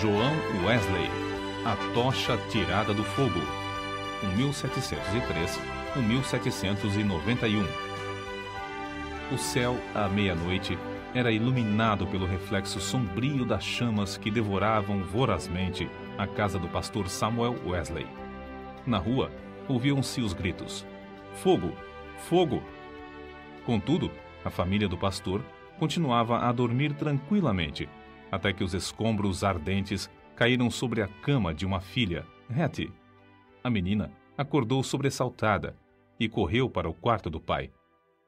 João Wesley, A Tocha Tirada do Fogo, 1703-1791. O céu, à meia-noite, era iluminado pelo reflexo sombrio das chamas que devoravam vorazmente a casa do pastor Samuel Wesley. Na rua, ouviam-se os gritos: "Fogo! Fogo!" Contudo, a família do pastor continuava a dormir tranquilamente, até que os escombros ardentes caíram sobre a cama de uma filha, Hattie. A menina acordou sobressaltada e correu para o quarto do pai.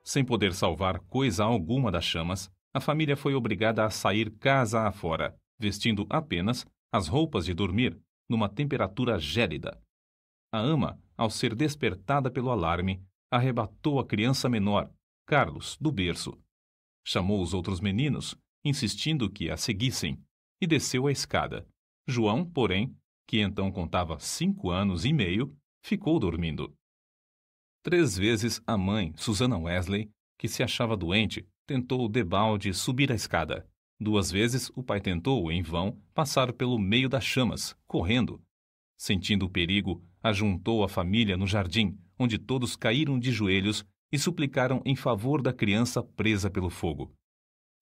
Sem poder salvar coisa alguma das chamas, a família foi obrigada a sair casa afora, vestindo apenas as roupas de dormir, numa temperatura gélida. A ama, ao ser despertada pelo alarme, arrebatou a criança menor, Carlos, do berço. Chamou os outros meninos, insistindo que a seguissem, e desceu a escada. João, porém, que então contava 5 anos e meio, ficou dormindo. 3 vezes a mãe, Susana Wesley, que se achava doente, tentou debalde subir a escada. 2 vezes o pai tentou, em vão, passar pelo meio das chamas, correndo. Sentindo o perigo, ajuntou a família no jardim, onde todos caíram de joelhos e suplicaram em favor da criança presa pelo fogo.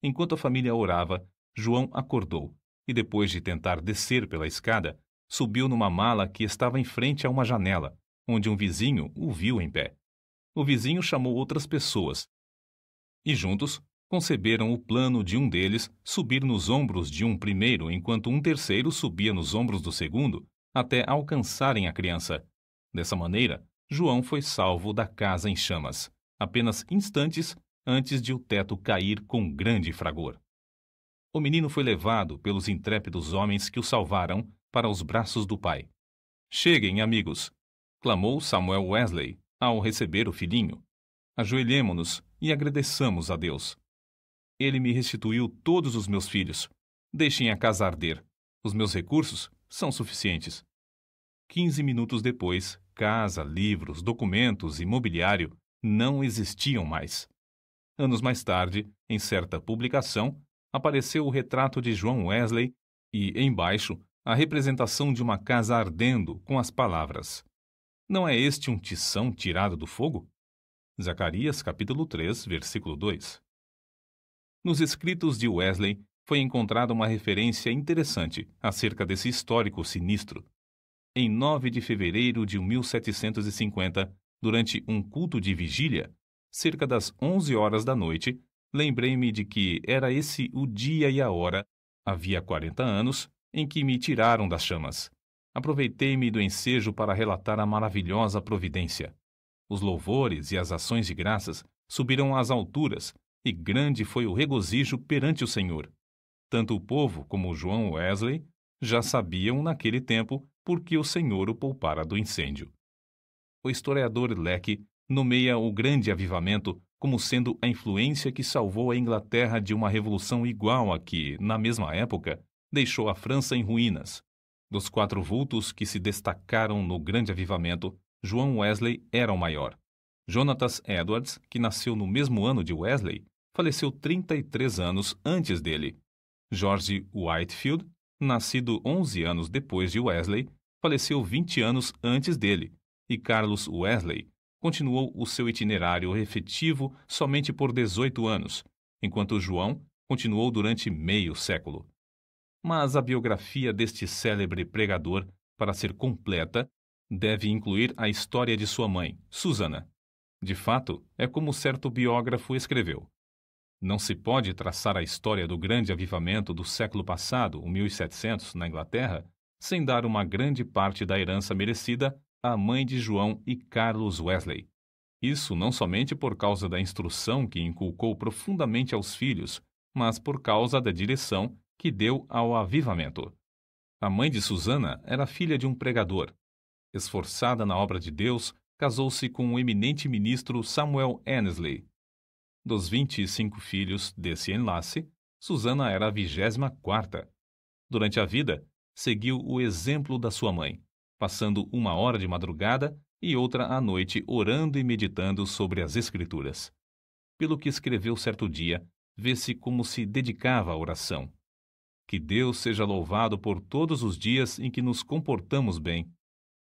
Enquanto a família orava, João acordou e, depois de tentar descer pela escada, subiu numa mala que estava em frente a uma janela, onde um vizinho o viu em pé. O vizinho chamou outras pessoas e, juntos, conceberam o plano de um deles subir nos ombros de um primeiro, enquanto um terceiro subia nos ombros do segundo, até alcançarem a criança. Dessa maneira, João foi salvo da casa em chamas, apenas instantes antes de o teto cair com grande fragor. O menino foi levado pelos intrépidos homens que o salvaram para os braços do pai. "Cheguem, amigos!" clamou Samuel Wesley ao receber o filhinho. "Ajoelhemo-nos e agradeçamos a Deus. Ele me restituiu todos os meus filhos. Deixem a casa arder. Os meus recursos são suficientes." 15 minutos depois, casa, livros, documentos e mobiliário não existiam mais. Anos mais tarde, em certa publicação, apareceu o retrato de João Wesley e, embaixo, a representação de uma casa ardendo com as palavras: "Não é este um tição tirado do fogo?" Zacarias, capítulo 3, versículo 2. Nos escritos de Wesley foi encontrada uma referência interessante acerca desse histórico sinistro. Em 9 de fevereiro de 1750, durante um culto de vigília, cerca das 11 horas da noite, lembrei-me de que era esse o dia e a hora, havia 40 anos, em que me tiraram das chamas. Aproveitei-me do ensejo para relatar a maravilhosa providência. Os louvores e as ações de graças subiram às alturas, e grande foi o regozijo perante o Senhor. Tanto o povo como João Wesley já sabiam naquele tempo por que o Senhor o poupara do incêndio. O historiador Lecky nomeia o grande avivamento como sendo a influência que salvou a Inglaterra de uma revolução igual a que, na mesma época, deixou a França em ruínas. Dos 4 vultos que se destacaram no grande avivamento, João Wesley era o maior. Jonathan Edwards, que nasceu no mesmo ano de Wesley, faleceu 33 anos antes dele. George Whitefield, nascido 11 anos depois de Wesley, faleceu 20 anos antes dele, e Carlos Wesley continuou o seu itinerário efetivo somente por 18 anos, enquanto João continuou durante meio século. Mas a biografia deste célebre pregador, para ser completa, deve incluir a história de sua mãe, Susana. De fato, é como certo biógrafo escreveu: "Não se pode traçar a história do grande avivamento do século passado, o 1700, na Inglaterra, sem dar uma grande parte da herança merecida à mãe de João e Carlos Wesley. Isso não somente por causa da instrução que inculcou profundamente aos filhos, mas por causa da direção que deu ao avivamento. A mãe de Susana era filha de um pregador. Esforçada na obra de Deus, casou-se com o eminente ministro Samuel Annesley. Dos 25 filhos desse enlace, Susana era a 24ª. Durante a vida, seguiu o exemplo da sua mãe, passando 1 hora de madrugada e outra à noite orando e meditando sobre as Escrituras. Pelo que escreveu certo dia, vê-se como se dedicava à oração. Que Deus seja louvado por todos os dias em que nos comportamos bem.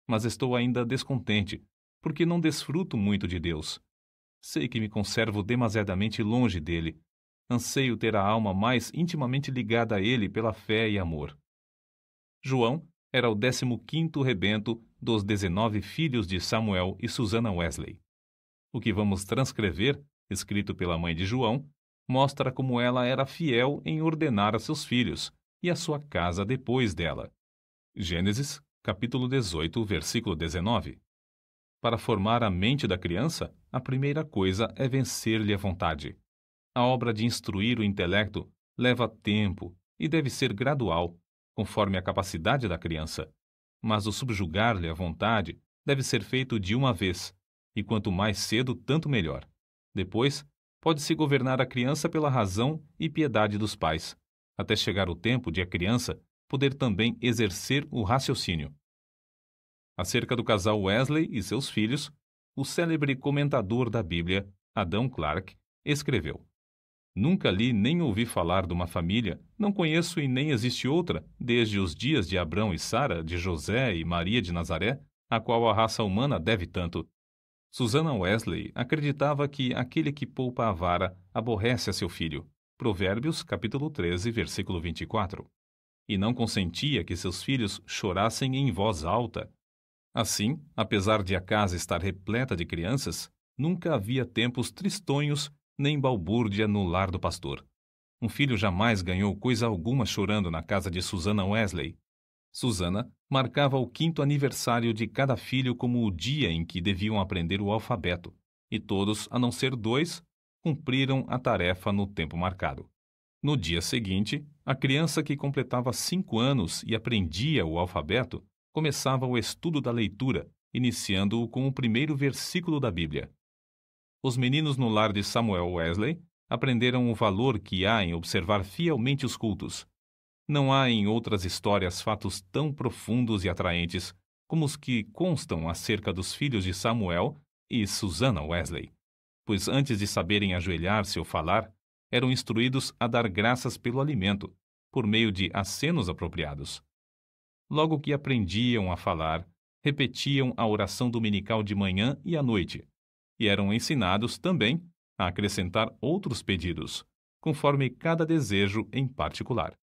Mas estou ainda descontente, porque não desfruto muito de Deus. Sei que me conservo demasiadamente longe dele. Anseio ter a alma mais intimamente ligada a ele pela fé e amor. João era o 15º rebento dos 19 filhos de Samuel e Susannah Wesley. O que vamos transcrever, escrito pela mãe de João, mostra como ela era fiel em ordenar a seus filhos e a sua casa depois dela. Gênesis, capítulo 18, versículo 19. Para formar a mente da criança, a primeira coisa é vencer-lhe a vontade. A obra de instruir o intelecto leva tempo e deve ser gradual, conforme a capacidade da criança. Mas o subjugar-lhe a vontade deve ser feito de uma vez, e quanto mais cedo, tanto melhor. Depois, pode-se governar a criança pela razão e piedade dos pais, até chegar o tempo de a criança poder também exercer o raciocínio. Acerca do casal Wesley e seus filhos, o célebre comentador da Bíblia, Adam Clarke, escreveu: Nunca li nem ouvi falar de uma família, não conheço e nem existe outra, desde os dias de Abrão e Sara, de José e Maria de Nazaré, a qual a raça humana deve tanto. Susannah Wesley acreditava que aquele que poupa a vara aborrece a seu filho. Provérbios, capítulo 13, versículo 24. E não consentia que seus filhos chorassem em voz alta. Assim, apesar de a casa estar repleta de crianças, nunca havia tempos tristonhos nem balbúrdia no lar do pastor. Um filho jamais ganhou coisa alguma chorando na casa de Susannah Wesley. Susannah marcava o 5º aniversário de cada filho como o dia em que deviam aprender o alfabeto, e todos, a não ser 2, cumpriram a tarefa no tempo marcado. No dia seguinte, a criança que completava 5 anos e aprendia o alfabeto começava o estudo da leitura, iniciando-o com o primeiro versículo da Bíblia. Os meninos no lar de Samuel Wesley aprenderam o valor que há em observar fielmente os cultos. Não há em outras histórias fatos tão profundos e atraentes como os que constam acerca dos filhos de Samuel e Susannah Wesley, pois antes de saberem ajoelhar-se ou falar, eram instruídos a dar graças pelo alimento, por meio de acenos apropriados. Logo que aprendiam a falar, repetiam a oração dominical de manhã e à noite, e eram ensinados também a acrescentar outros pedidos, conforme cada desejo em particular.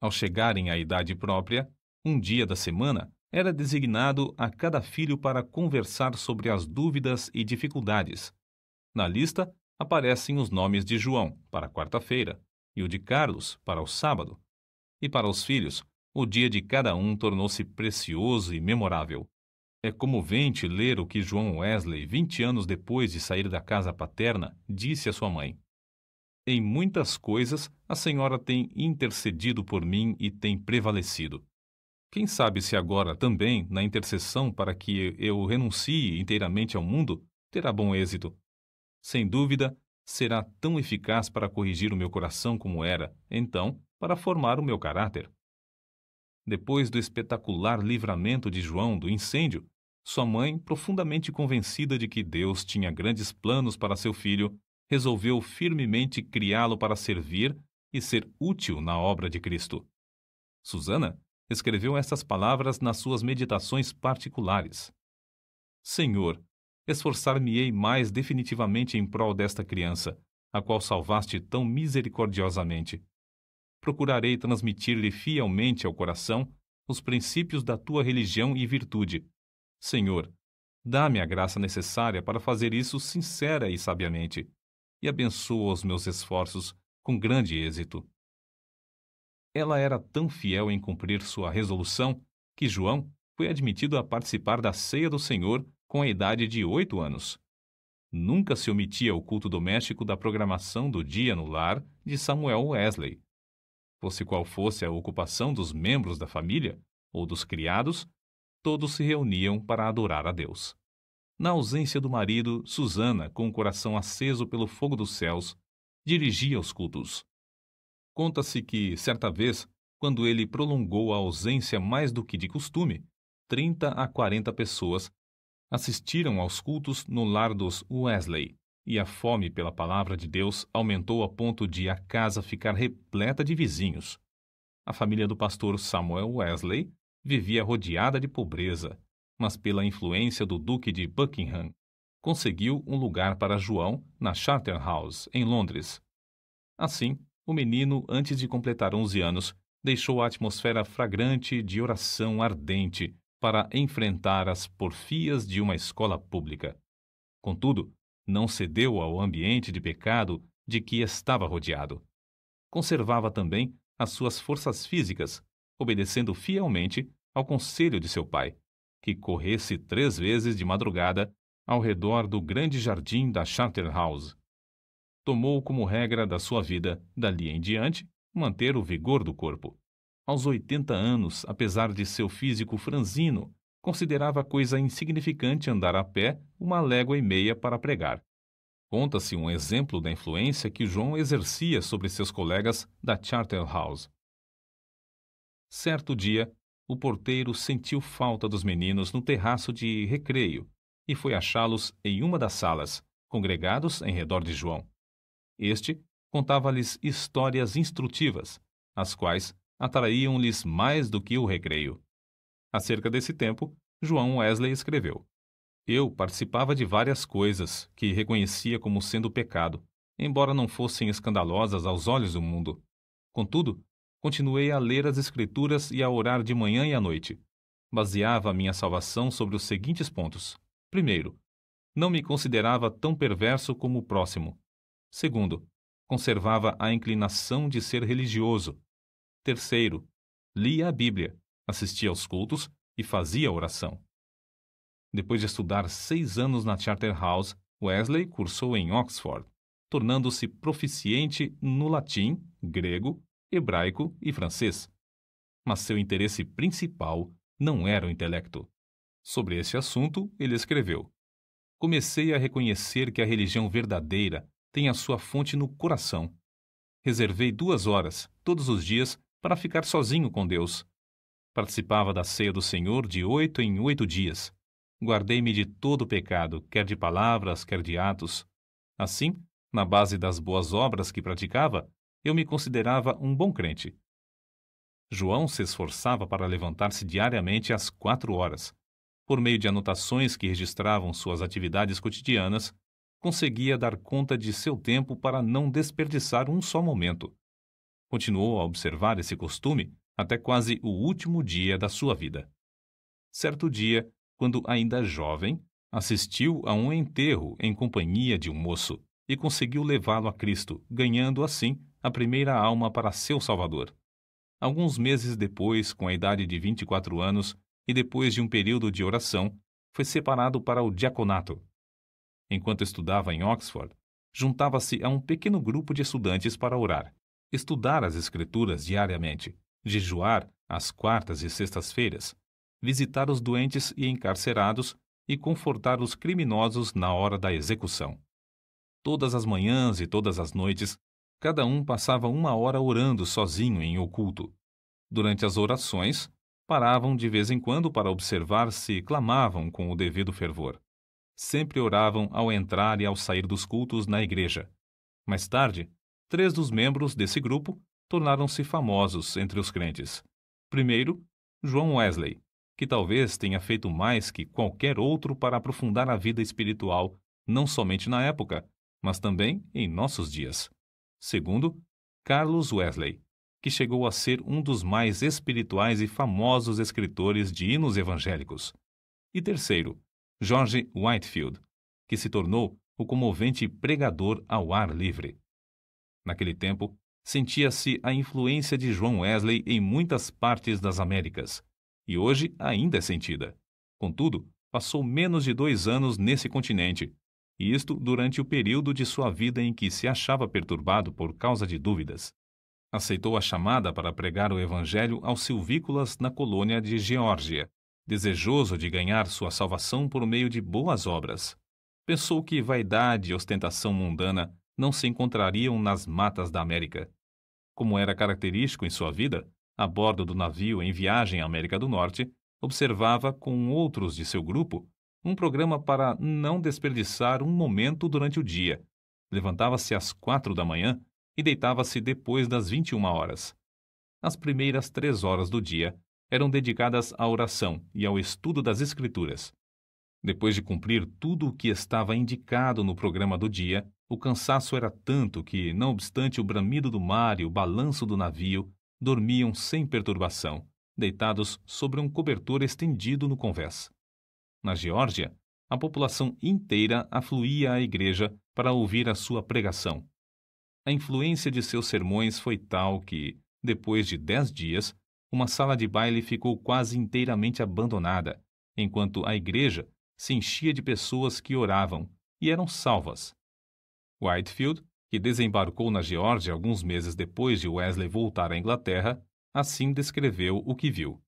Ao chegarem à idade própria, um dia da semana era designado a cada filho para conversar sobre as dúvidas e dificuldades. Na lista aparecem os nomes de João, para a quarta-feira, e o de Carlos, para o sábado. E para os filhos, o dia de cada um tornou-se precioso e memorável. É comovente ler o que João Wesley, 20 anos depois de sair da casa paterna, disse à sua mãe: Em muitas coisas, a senhora tem intercedido por mim e tem prevalecido. Quem sabe se agora também, na intercessão para que eu renuncie inteiramente ao mundo, terá bom êxito. Sem dúvida, será tão eficaz para corrigir o meu coração como era, então, para formar o meu caráter. Depois do espetacular livramento de João do incêndio, sua mãe, profundamente convencida de que Deus tinha grandes planos para seu filho, resolveu firmemente criá-lo para servir e ser útil na obra de Cristo. Susannah escreveu estas palavras nas suas meditações particulares: Senhor, esforçar-me-ei mais definitivamente em prol desta criança, a qual salvaste tão misericordiosamente. Procurarei transmitir-lhe fielmente ao coração os princípios da tua religião e virtude. Senhor, dá-me a graça necessária para fazer isso sincera e sabiamente, e abençoa os meus esforços com grande êxito. Ela era tão fiel em cumprir sua resolução que João foi admitido a participar da ceia do Senhor com a idade de 8 anos. Nunca se omitia o culto doméstico da programação do dia no lar de Samuel Wesley. Fosse qual fosse a ocupação dos membros da família ou dos criados, todos se reuniam para adorar a Deus. Na ausência do marido, Susannah, com o coração aceso pelo fogo dos céus, dirigia os cultos. Conta-se que, certa vez, quando ele prolongou a ausência mais do que de costume, 30 a 40 pessoas assistiram aos cultos no lar dos Wesley, e a fome pela palavra de Deus aumentou a ponto de a casa ficar repleta de vizinhos. A família do pastor Samuel Wesley vivia rodeada de pobreza, mas pela influência do Duque de Buckingham, conseguiu um lugar para João na Charterhouse, em Londres. Assim, o menino, antes de completar 11 anos, deixou a atmosfera fragrante de oração ardente para enfrentar as porfias de uma escola pública. Contudo, não cedeu ao ambiente de pecado de que estava rodeado. Conservava também as suas forças físicas, obedecendo fielmente ao conselho de seu pai, que corresse 3 vezes de madrugada ao redor do grande jardim da Charterhouse. Tomou como regra da sua vida, dali em diante, manter o vigor do corpo. Aos 80 anos, apesar de seu físico franzino, considerava coisa insignificante andar a pé 1,5 léguas para pregar. Conta-se um exemplo da influência que João exercia sobre seus colegas da Charterhouse. Certo dia, o porteiro sentiu falta dos meninos no terraço de recreio e foi achá-los em uma das salas, congregados em redor de João. Este contava-lhes histórias instrutivas, as quais atraíam-lhes mais do que o recreio. Acerca desse tempo, João Wesley escreveu: Eu participava de várias coisas que reconhecia como sendo pecado, embora não fossem escandalosas aos olhos do mundo. Contudo, continuei a ler as Escrituras e a orar de manhã e à noite. Baseava a minha salvação sobre os seguintes pontos. Primeiro, não me considerava tão perverso como o próximo. Segundo, conservava a inclinação de ser religioso. Terceiro, lia a Bíblia, assistia aos cultos e fazia oração. Depois de estudar 6 anos na Charterhouse, Wesley cursou em Oxford, tornando-se proficiente no latim, grego, hebraico e francês. Mas seu interesse principal não era o intelecto. Sobre esse assunto, ele escreveu: Comecei a reconhecer que a religião verdadeira tem a sua fonte no coração. Reservei 2 horas, todos os dias, para ficar sozinho com Deus. Participava da ceia do Senhor de 8 em 8 dias. Guardei-me de todo pecado, quer de palavras, quer de atos. Assim, na base das boas obras que praticava, eu me considerava um bom crente. João se esforçava para levantar-se diariamente às 4 horas. Por meio de anotações que registravam suas atividades cotidianas, conseguia dar conta de seu tempo para não desperdiçar um só momento. Continuou a observar esse costume até quase o último dia da sua vida. Certo dia, quando ainda jovem, assistiu a um enterro em companhia de um moço e conseguiu levá-lo a Cristo, ganhando assim a primeira alma para seu Salvador. Alguns meses depois, com a idade de 24 anos e depois de um período de oração, foi separado para o diaconato. Enquanto estudava em Oxford, juntava-se a um pequeno grupo de estudantes para orar, estudar as Escrituras diariamente, jejuar às quartas e sextas-feiras, visitar os doentes e encarcerados e confortar os criminosos na hora da execução. Todas as manhãs e todas as noites, cada um passava 1 hora orando sozinho em oculto. Durante as orações, paravam de vez em quando para observar se clamavam com o devido fervor. Sempre oravam ao entrar e ao sair dos cultos na igreja. Mais tarde, 3 dos membros desse grupo tornaram-se famosos entre os crentes. Primeiro, João Wesley, que talvez tenha feito mais que qualquer outro para aprofundar a vida espiritual, não somente na época, mas também em nossos dias. Segundo, Carlos Wesley, que chegou a ser um dos mais espirituais e famosos escritores de hinos evangélicos. E terceiro, George Whitefield, que se tornou o comovente pregador ao ar livre. Naquele tempo, sentia-se a influência de João Wesley em muitas partes das Américas, e hoje ainda é sentida. Contudo, passou menos de 2 anos nesse continente, e isto durante o período de sua vida em que se achava perturbado por causa de dúvidas. Aceitou a chamada para pregar o evangelho aos silvícolas na colônia de Geórgia, desejoso de ganhar sua salvação por meio de boas obras. Pensou que vaidade e ostentação mundana não se encontrariam nas matas da América. Como era característico em sua vida, a bordo do navio em viagem à América do Norte, observava com outros de seu grupo um programa para não desperdiçar um momento durante o dia. Levantava-se às 4 da manhã e deitava-se depois das 21 horas. As primeiras 3 horas do dia eram dedicadas à oração e ao estudo das Escrituras. Depois de cumprir tudo o que estava indicado no programa do dia, o cansaço era tanto que, não obstante o bramido do mar e o balanço do navio, dormiam sem perturbação, deitados sobre um cobertor estendido no convés. Na Geórgia, a população inteira afluía à igreja para ouvir a sua pregação. A influência de seus sermões foi tal que, depois de 10 dias, uma sala de baile ficou quase inteiramente abandonada, enquanto a igreja se enchia de pessoas que oravam e eram salvas. Whitefield, que desembarcou na Geórgia alguns meses depois de Wesley voltar à Inglaterra, assim descreveu o que viu.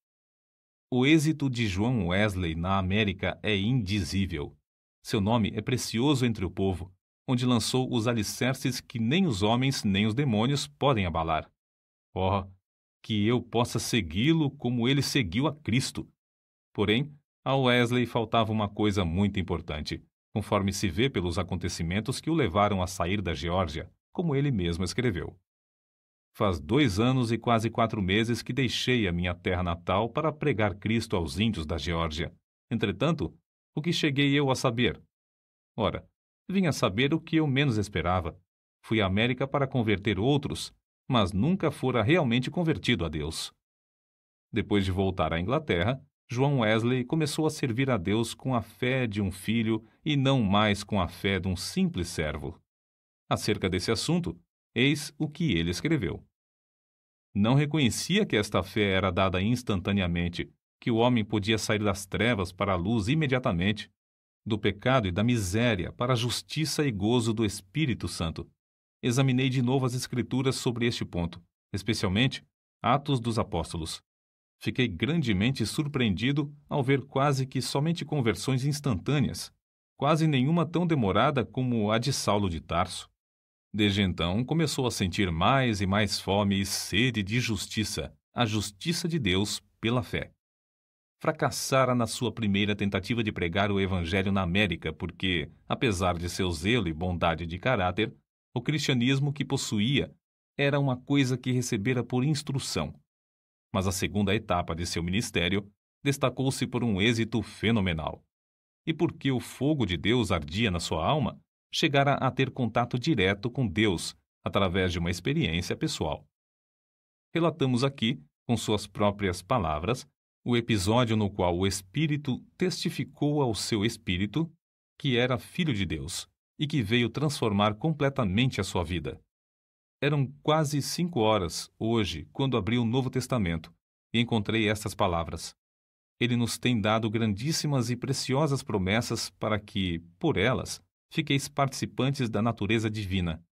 O êxito de João Wesley na América é indizível. Seu nome é precioso entre o povo, onde lançou os alicerces que nem os homens nem os demônios podem abalar. Oh, que eu possa segui-lo como ele seguiu a Cristo! Porém, a Wesley faltava uma coisa muito importante, conforme se vê pelos acontecimentos que o levaram a sair da Geórgia, como ele mesmo escreveu. Faz 2 anos e quase 4 meses que deixei a minha terra natal para pregar Cristo aos índios da Geórgia. Entretanto, o que cheguei eu a saber? Ora, vim a saber o que eu menos esperava. Fui à América para converter outros, mas nunca fora realmente convertido a Deus. Depois de voltar à Inglaterra, João Wesley começou a servir a Deus com a fé de um filho e não mais com a fé de um simples servo. Acerca desse assunto, eis o que ele escreveu. Não reconhecia que esta fé era dada instantaneamente, que o homem podia sair das trevas para a luz imediatamente, do pecado e da miséria para a justiça e gozo do Espírito Santo. Examinei de novo as Escrituras sobre este ponto, especialmente Atos dos Apóstolos. Fiquei grandemente surpreendido ao ver quase que somente conversões instantâneas, quase nenhuma tão demorada como a de Saulo de Tarso. Desde então, começou a sentir mais e mais fome e sede de justiça, a justiça de Deus pela fé. Fracassara na sua primeira tentativa de pregar o Evangelho na América porque, apesar de seu zelo e bondade de caráter, o cristianismo que possuía era uma coisa que recebera por instrução. Mas a segunda etapa de seu ministério destacou-se por um êxito fenomenal. E porque o fogo de Deus ardia na sua alma, chegara a ter contato direto com Deus através de uma experiência pessoal. Relatamos aqui, com suas próprias palavras, o episódio no qual o Espírito testificou ao seu espírito que era filho de Deus e que veio transformar completamente a sua vida. Eram quase 5 horas, hoje, quando abri o Novo Testamento e encontrei estas palavras. Ele nos tem dado grandíssimas e preciosas promessas para que, por elas, fiqueis participantes da natureza divina.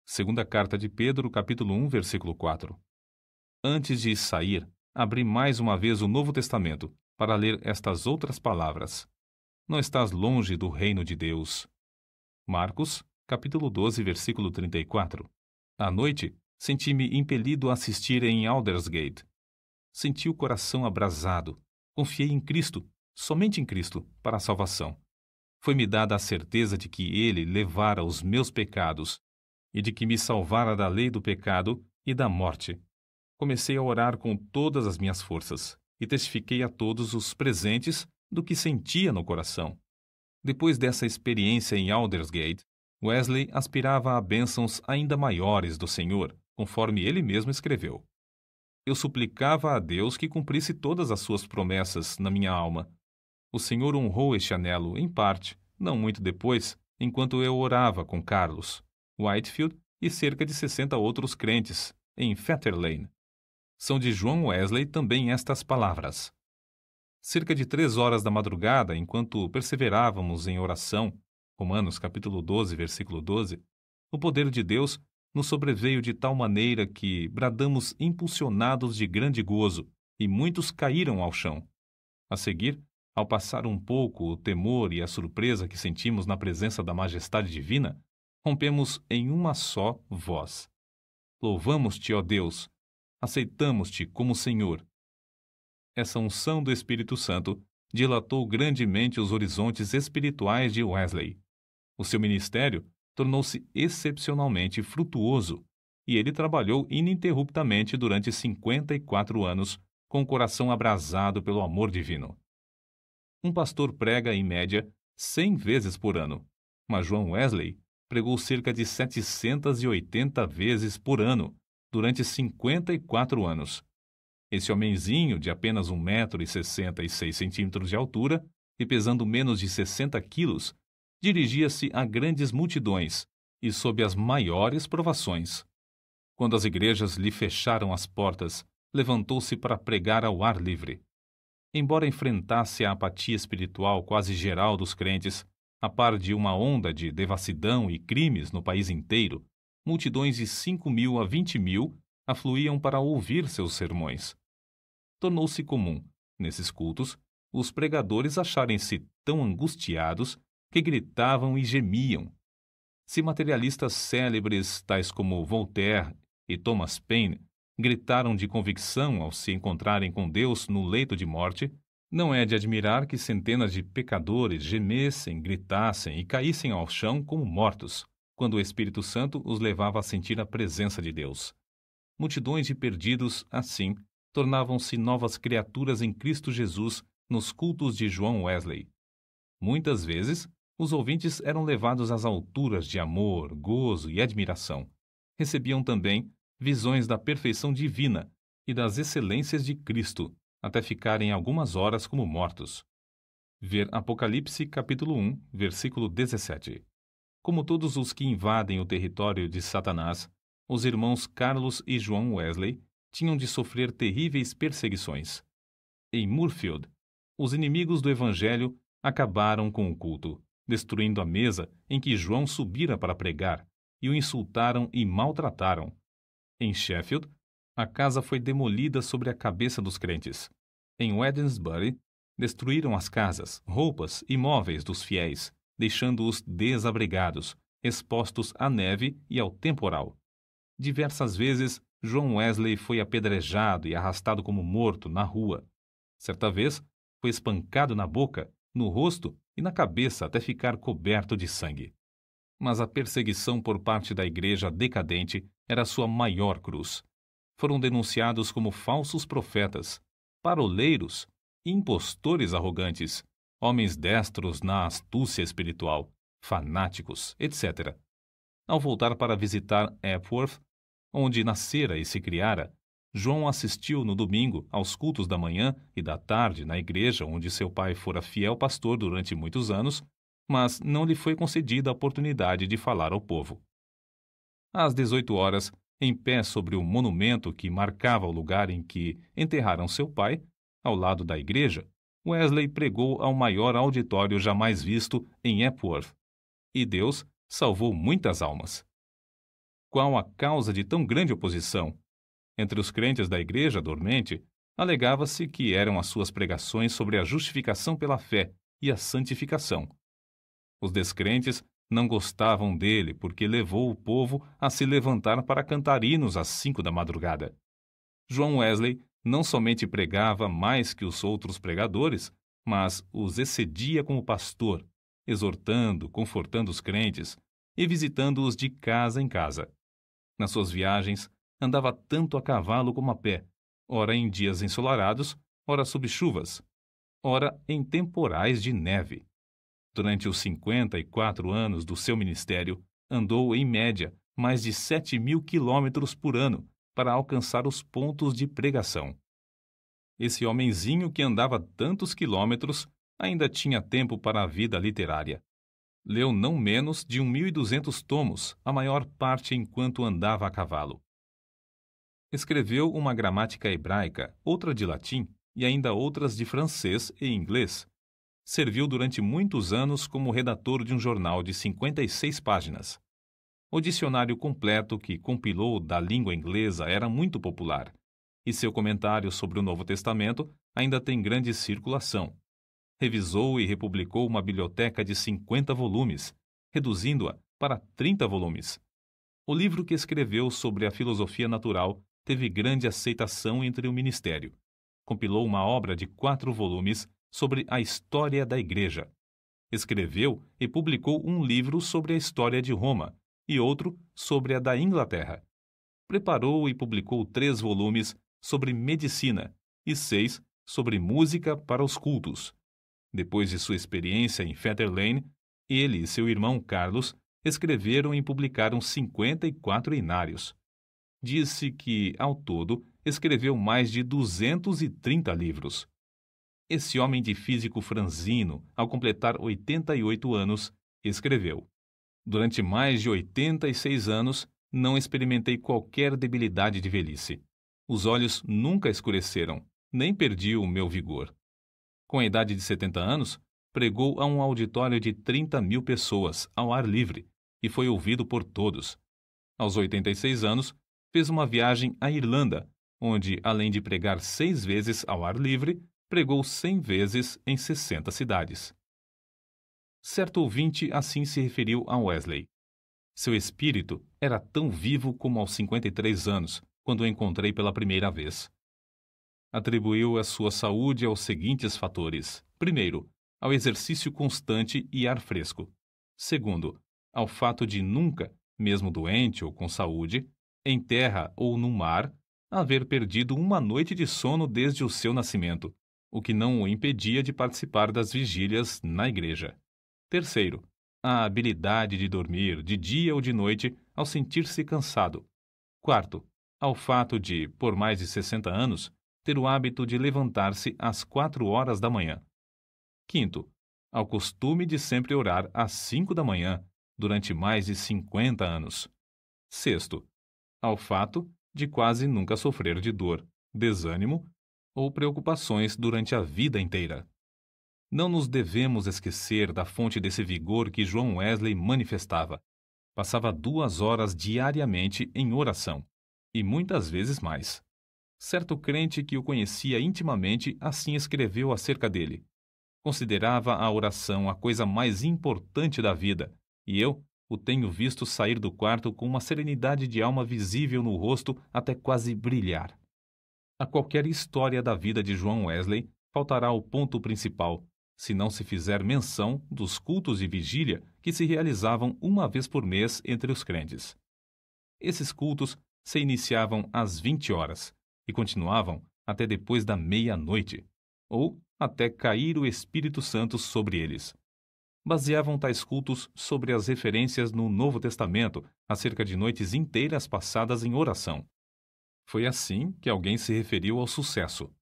Segunda carta de Pedro, capítulo 1, versículo 4. Antes de sair, abri mais uma vez o Novo Testamento para ler estas outras palavras. Não estás longe do reino de Deus. Marcos, capítulo 12, versículo 34. À noite, senti-me impelido a assistir em Aldersgate. Senti o coração abrasado. Confiei em Cristo, somente em Cristo, para a salvação. Foi-me dada a certeza de que Ele levara os meus pecados e de que me salvara da lei do pecado e da morte. Comecei a orar com todas as minhas forças e testifiquei a todos os presentes do que sentia no coração. Depois dessa experiência em Aldersgate, Wesley aspirava a bênçãos ainda maiores do Senhor, conforme ele mesmo escreveu. Eu suplicava a Deus que cumprisse todas as suas promessas na minha alma. O Senhor honrou este anelo, em parte, não muito depois, enquanto eu orava com Carlos, Whitefield e cerca de 60 outros crentes, em Fetter Lane. São de João Wesley também estas palavras. Cerca de 3 horas da madrugada, enquanto perseverávamos em oração, Romanos capítulo 12, versículo 12, o poder de Deus nos sobreveio de tal maneira que bradamos impulsionados de grande gozo, e muitos caíram ao chão. A seguir, ao passar um pouco o temor e a surpresa que sentimos na presença da majestade divina, rompemos em uma só voz. Louvamos-te, ó Deus, aceitamos-te como Senhor. Essa unção do Espírito Santo dilatou grandemente os horizontes espirituais de Wesley. O seu ministério tornou-se excepcionalmente frutuoso. e ele trabalhou ininterruptamente durante 54 anos, com o coração abrasado pelo amor divino. Um pastor prega, em média, 100 vezes por ano, mas João Wesley pregou cerca de 780 vezes por ano, durante 54 anos. Esse homenzinho, de apenas 1,66 m de altura e pesando menos de 60 quilos, dirigia-se a grandes multidões e sob as maiores provações. Quando as igrejas lhe fecharam as portas, levantou-se para pregar ao ar livre. Embora enfrentasse a apatia espiritual quase geral dos crentes, a par de uma onda de devassidão e crimes no país inteiro, multidões de 5.000 a 20.000 afluíam para ouvir seus sermões. Tornou-se comum, nesses cultos, os pregadores acharem-se tão angustiados que gritavam e gemiam. Se materialistas célebres, tais como Voltaire e Thomas Paine, gritaram de convicção ao se encontrarem com Deus no leito de morte, não é de admirar que centenas de pecadores gemessem, gritassem e caíssem ao chão como mortos, quando o Espírito Santo os levava a sentir a presença de Deus. Multidões de perdidos, assim, tornavam-se novas criaturas em Cristo Jesus nos cultos de João Wesley. Muitas vezes, os ouvintes eram levados às alturas de amor, gozo e admiração. Recebiam também visões da perfeição divina e das excelências de Cristo, até ficarem algumas horas como mortos. Ver Apocalipse capítulo 1, versículo 17. Como todos os que invadem o território de Satanás, os irmãos Carlos e João Wesley tinham de sofrer terríveis perseguições. Em Moorfield, os inimigos do Evangelho acabaram com o culto, destruindo a mesa em que João subira para pregar, e o insultaram e maltrataram. Em Sheffield, a casa foi demolida sobre a cabeça dos crentes. Em Wednesbury, destruíram as casas, roupas e móveis dos fiéis, deixando-os desabrigados, expostos à neve e ao temporal. Diversas vezes, João Wesley foi apedrejado e arrastado como morto na rua. Certa vez, foi espancado na boca, no rosto e na cabeça até ficar coberto de sangue. Mas a perseguição por parte da igreja decadente era sua maior cruz. Foram denunciados como falsos profetas, paroleiros, impostores arrogantes, homens destros na astúcia espiritual, fanáticos, etc. Ao voltar para visitar Epworth, onde nascera e se criara, João assistiu no domingo aos cultos da manhã e da tarde na igreja onde seu pai fora fiel pastor durante muitos anos, mas não lhe foi concedida a oportunidade de falar ao povo. Às 18 horas, em pé sobre o monumento que marcava o lugar em que enterraram seu pai, ao lado da igreja, Wesley pregou ao maior auditório jamais visto em Epworth, e Deus salvou muitas almas. Qual a causa de tão grande oposição? Entre os crentes da igreja dormente, alegava-se que eram as suas pregações sobre a justificação pela fé e a santificação. Os descrentes não gostavam dele porque levou o povo a se levantar para cantar hinos às 5 da madrugada. João Wesley não somente pregava mais que os outros pregadores, mas os excedia como pastor, exortando, confortando os crentes e visitando-os de casa em casa. Nas suas viagens, andava tanto a cavalo como a pé, ora em dias ensolarados, ora sob chuvas, ora em temporais de neve. Durante os 54 anos do seu ministério, andou, em média, mais de 7.000 quilômetros por ano para alcançar os pontos de pregação. Esse homenzinho que andava tantos quilômetros ainda tinha tempo para a vida literária. Leu não menos de 1.200 tomos, a maior parte enquanto andava a cavalo. Escreveu uma gramática hebraica, outra de latim e ainda outras de francês e inglês. Serviu durante muitos anos como redator de um jornal de 56 páginas. O dicionário completo que compilou da língua inglesa era muito popular, e seu comentário sobre o Novo Testamento ainda tem grande circulação. Revisou e republicou uma biblioteca de 50 volumes, reduzindo-a para 30 volumes. O livro que escreveu sobre a filosofia natural teve grande aceitação entre o ministério. Compilou uma obra de 4 volumes sobre a história da Igreja. Escreveu e publicou um livro sobre a história de Roma e outro sobre a da Inglaterra. Preparou e publicou 3 volumes sobre medicina e 6 sobre música para os cultos. Depois de sua experiência em Fetter Lane, ele e seu irmão Carlos escreveram e publicaram 54 inários. Disse que, ao todo, escreveu mais de 230 livros. Esse homem de físico franzino, ao completar 88 anos, escreveu: Durante mais de 86 anos, não experimentei qualquer debilidade de velhice. Os olhos nunca escureceram, nem perdi o meu vigor. Com a idade de 70 anos, pregou a um auditório de 30.000 pessoas, ao ar livre, e foi ouvido por todos. Aos 86 anos, fez uma viagem à Irlanda, onde, além de pregar 6 vezes ao ar livre, pregou 100 vezes em 60 cidades. Certo ouvinte assim se referiu a Wesley. Seu espírito era tão vivo como aos 53 anos, quando o encontrei pela primeira vez. Atribuiu a sua saúde aos seguintes fatores. Primeiro, ao exercício constante e ar fresco. Segundo, ao fato de nunca, mesmo doente ou com saúde, em terra ou no mar, haver perdido uma noite de sono desde o seu nascimento, o que não o impedia de participar das vigílias na igreja. Terceiro, a habilidade de dormir de dia ou de noite ao sentir-se cansado. Quarto, ao fato de, por mais de 60 anos, ter o hábito de levantar-se às 4 horas da manhã. Quinto, ao costume de sempre orar às 5 da manhã, durante mais de 50 anos. Sexto, ao fato de quase nunca sofrer de dor, desânimo ou preocupações durante a vida inteira. Não nos devemos esquecer da fonte desse vigor que João Wesley manifestava. Passava 2 horas diariamente em oração, e muitas vezes mais. Certo crente que o conhecia intimamente assim escreveu acerca dele. Considerava a oração a coisa mais importante da vida, e eu o tenho visto sair do quarto com uma serenidade de alma visível no rosto até quase brilhar. A qualquer história da vida de João Wesley faltará o ponto principal, se não se fizer menção dos cultos de vigília que se realizavam uma vez por mês entre os crentes. Esses cultos se iniciavam às 20 horas e continuavam até depois da meia-noite, ou até cair o Espírito Santo sobre eles. Baseavam tais cultos sobre as referências no Novo Testamento acerca de noites inteiras passadas em oração. Foi assim que alguém se referiu ao sucesso.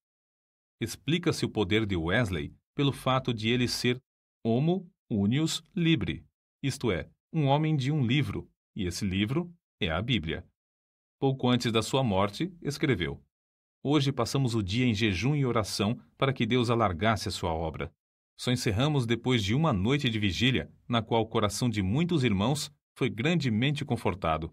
Explica-se o poder de Wesley pelo fato de ele ser homo unius libri, isto é, um homem de um livro, e esse livro é a Bíblia. Pouco antes da sua morte, escreveu: Hoje passamos o dia em jejum e oração para que Deus alargasse a sua obra. Só encerramos depois de uma noite de vigília, na qual o coração de muitos irmãos foi grandemente confortado.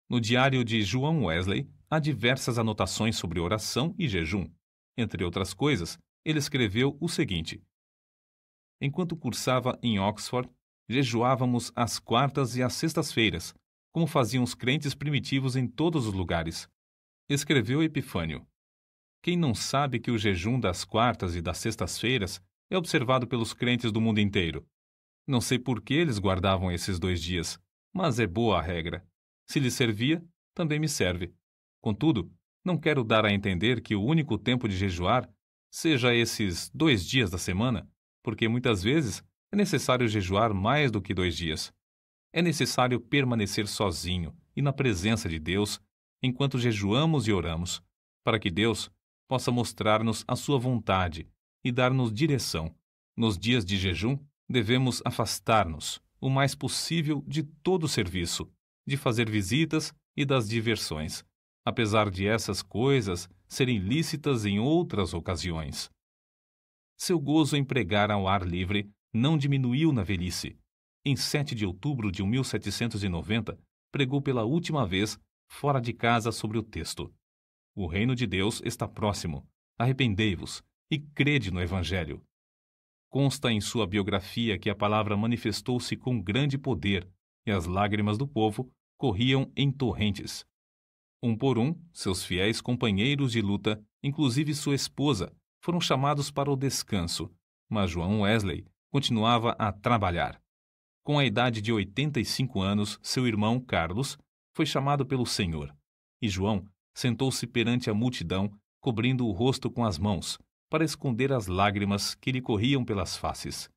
No diário de João Wesley, há diversas anotações sobre oração e jejum. Entre outras coisas, ele escreveu o seguinte: Enquanto cursava em Oxford, jejuávamos às quartas e às sextas-feiras, como faziam os crentes primitivos em todos os lugares. Escreveu Epifânio: Quem não sabe que o jejum das quartas e das sextas-feiras é observado pelos crentes do mundo inteiro? Não sei por que eles guardavam esses 2 dias, mas é boa a regra. Se lhes servia, também me serve. Contudo, não quero dar a entender que o único tempo de jejuar seja esses 2 dias da semana, porque muitas vezes é necessário jejuar mais do que 2 dias. É necessário permanecer sozinho e na presença de Deus enquanto jejuamos e oramos, para que Deus possa mostrar-nos a sua vontade e dar-nos direção. Nos dias de jejum, devemos afastar-nos o mais possível de todo serviço, de fazer visitas e das diversões, apesar de essas coisas serem lícitas em outras ocasiões. Seu gozo em pregar ao ar livre não diminuiu na velhice. Em 7 de outubro de 1790, pregou pela última vez fora de casa sobre o texto: O reino de Deus está próximo. Arrependei-vos e crede no Evangelho. Consta em sua biografia que a palavra manifestou-se com grande poder e as lágrimas do povo corriam em torrentes. Um por um, seus fiéis companheiros de luta, inclusive sua esposa, foram chamados para o descanso, mas João Wesley continuava a trabalhar. Com a idade de 85 anos, seu irmão Carlos foi chamado pelo Senhor. e João sentou-se perante a multidão, cobrindo o rosto com as mãos, para esconder as lágrimas que lhe corriam pelas faces.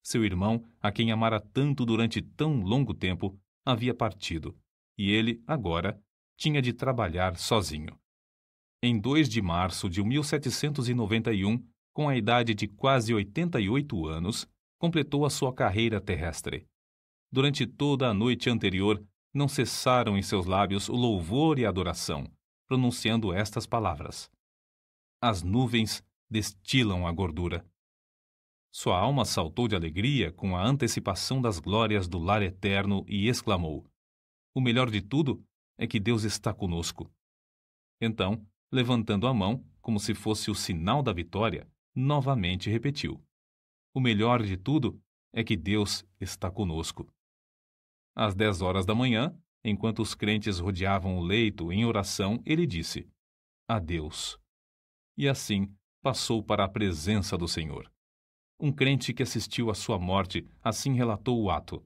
Seu irmão, a quem amara tanto durante tão longo tempo, havia partido, e ele, agora, tinha de trabalhar sozinho. Em 2 de março de 1791, com a idade de quase 88 anos, completou a sua carreira terrestre. Durante toda a noite anterior, não cessaram em seus lábios o louvor e a adoração, pronunciando estas palavras: as nuvens destilam a gordura. Sua alma saltou de alegria com a antecipação das glórias do lar eterno e exclamou: o melhor de tudo é que Deus está conosco. Então, levantando a mão, como se fosse o sinal da vitória, novamente repetiu: o melhor de tudo é que Deus está conosco. Às 10 horas da manhã, enquanto os crentes rodeavam o leito em oração, ele disse: adeus. E assim passou para a presença do Senhor. Um crente que assistiu à sua morte assim relatou o ato: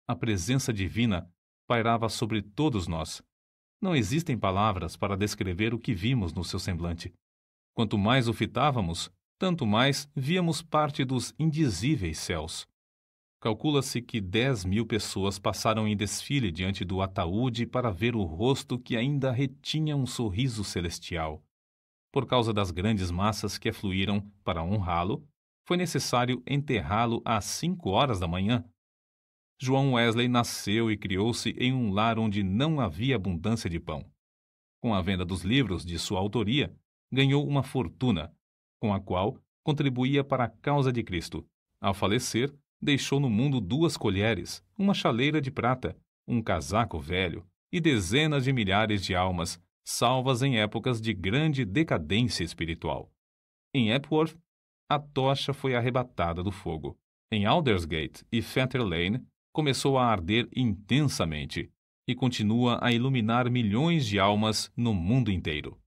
a presença divina pairava sobre todos nós. Não existem palavras para descrever o que vimos no seu semblante. Quanto mais o fitávamos, tanto mais víamos parte dos indizíveis céus. Calcula-se que 10.000 pessoas passaram em desfile diante do ataúde para ver o rosto que ainda retinha um sorriso celestial. Por causa das grandes massas que afluíram para honrá-lo, foi necessário enterrá-lo às 5 horas da manhã. João Wesley nasceu e criou-se em um lar onde não havia abundância de pão. Com a venda dos livros de sua autoria, ganhou uma fortuna, com a qual contribuía para a causa de Cristo. Ao falecer, deixou no mundo 2 colheres, uma chaleira de prata, um casaco velho e dezenas de milhares de almas, salvas em épocas de grande decadência espiritual. Em Epworth, a tocha foi arrebatada do fogo. Em Aldersgate e Fetter Lane, começou a arder intensamente e continua a iluminar milhões de almas no mundo inteiro.